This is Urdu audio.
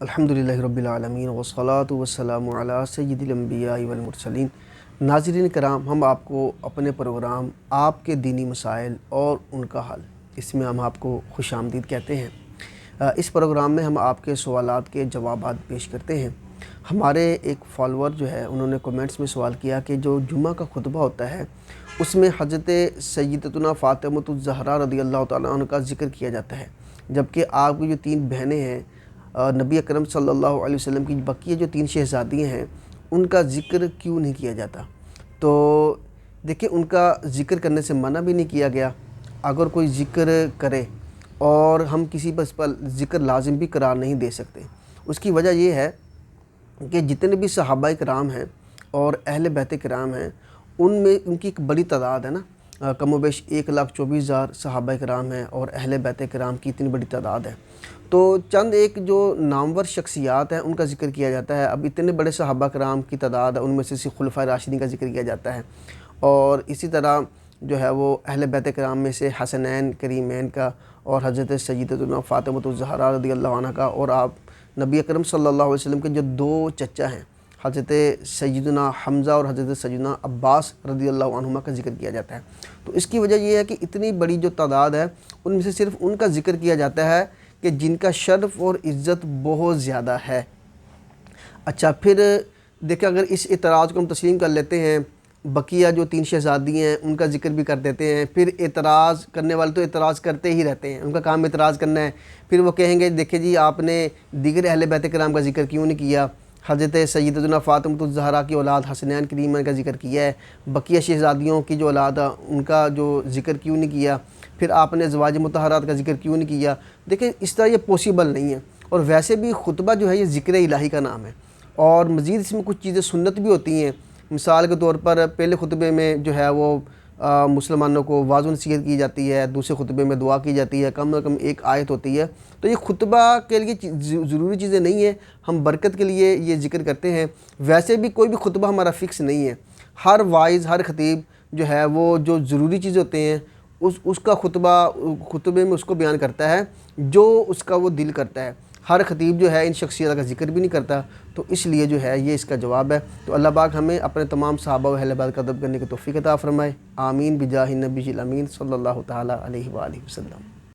الحمدللہ رب العالمین والصلاة والسلام علی سید الانبیاء والمرسلین۔ ناظرین کرام، ہم آپ کو اپنے پروگرام آپ کے دینی مسائل اور ان کا حل، اس میں ہم آپ کو خوش آمدید کہتے ہیں۔ اس پروگرام میں ہم آپ کے سوالات کے جوابات پیش کرتے ہیں۔ ہمارے ایک فالوور جو ہے انہوں نے کومنٹس میں سوال کیا کہ جو جمعہ کا خطبہ ہوتا ہے اس میں حضرت سیدتنا فاطمۃ الزہرا رضی اللہ تعالیٰ عنہ کا ذکر کیا جاتا ہے، جبکہ آپ کی جو 3 بہنیں ہیں نبی اکرم صلی اللہ علیہ وسلم کی بقیہ جو 3 شہزادیاں ہیں ان کا ذکر کیوں نہیں کیا جاتا؟ تو دیکھیں، ان کا ذکر کرنے سے منع بھی نہیں کیا گیا۔ اگر کوئی ذکر کرے اور ہم کسی پر ذکر لازم بھی قرار نہیں دے سکتے، اس کی وجہ یہ ہے کہ جتنے بھی صحابہ کرام ہیں اور اہل بیت کرام ہیں ان میں ان کی ایک بڑی تعداد ہے نا، کم و بیش 1,24,000 صحابہ کرام ہیں اور اہل بیت کرام کی اتنی بڑی تعداد ہے۔ تو چند ایک جو نامور شخصیات ہیں ان کا ذکر کیا جاتا ہے۔ اب اتنے بڑے صحابہ کرام کی تعداد ہے، ان میں سے خلفائے راشدین کا ذکر کیا جاتا ہے، اور اسی طرح جو ہے وہ اہل بیت کرام میں سے حسنین کریمین کا اور حضرت سیدتنا فاطمۃ الزہرا رضی اللہ عنہ کا، اور آپ نبی اکرم صلی اللہ علیہ وسلم کے جو 2 چچا ہیں حضرت سیدنا حمزہ اور حضرت سیدنا عباس رضی اللہ عنہما کا ذکر کیا جاتا ہے۔ تو اس کی وجہ یہ ہے کہ اتنی بڑی جو تعداد ہے ان میں سے صرف ان کا ذکر کیا جاتا ہے کہ جن کا شرف اور عزت بہت زیادہ ہے۔ اچھا، پھر دیکھیں، اگر اس اعتراض کو ہم تسلیم کر لیتے ہیں، بقیہ جو 3 شہزادی ہیں ان کا ذکر بھی کر دیتے ہیں، پھر اعتراض کرنے والے تو اعتراض کرتے ہی رہتے ہیں، ان کا کام اعتراض کرنا ہے۔ پھر وہ کہیں گے دیکھیں جی آپ نے دیگر اہل بیت کرام کا ذکر کیوں نہیں کیا، حضرت سیدتنا فاطمۃ الزہرا کی اولاد حسنین کریمین کا ذکر کیا ہے، بقیہ شہزادیوں کی جو اولاد ہے ان کا جو ذکر کیوں نہیں کیا، پھر آپ نے ازواج مطہرات کا ذکر کیوں نہیں کیا۔ دیکھیں، اس طرح یہ پاسبل نہیں ہے، اور ویسے بھی خطبہ جو ہے یہ ذکر الہی کا نام ہے، اور مزید اس میں کچھ چیزیں سنت بھی ہوتی ہیں۔ مثال کے طور پر پہلے خطبے میں جو ہے وہ مسلمانوں کو واعظ و نصیحت کی جاتی ہے، دوسرے خطبے میں دعا کی جاتی ہے، کم از کم ایک آیت ہوتی ہے۔ تو یہ خطبہ کے لیے ضروری چیزیں نہیں ہیں، ہم برکت کے لیے یہ ذکر کرتے ہیں۔ ویسے بھی کوئی بھی خطبہ ہمارا فکس نہیں ہے، ہر واعظ ہر خطیب جو ہے وہ جو ضروری چیزیں ہوتے ہیں اس کا خطبے میں اس کو بیان کرتا ہے جو اس کا وہ دل کرتا ہے۔ ہر خطیب جو ہے ان شخصیات کا ذکر بھی نہیں کرتا، تو اس لیے جو ہے یہ اس کا جواب ہے۔ تو اللہ پاک ہمیں اپنے تمام صحابہ و اہل بیت کا ادب کرنے کی توفیق عطا فرمائے۔ آمین بجاہ النبی الامین صلی اللہ تعالیٰ علیہ وآلہ وسلم۔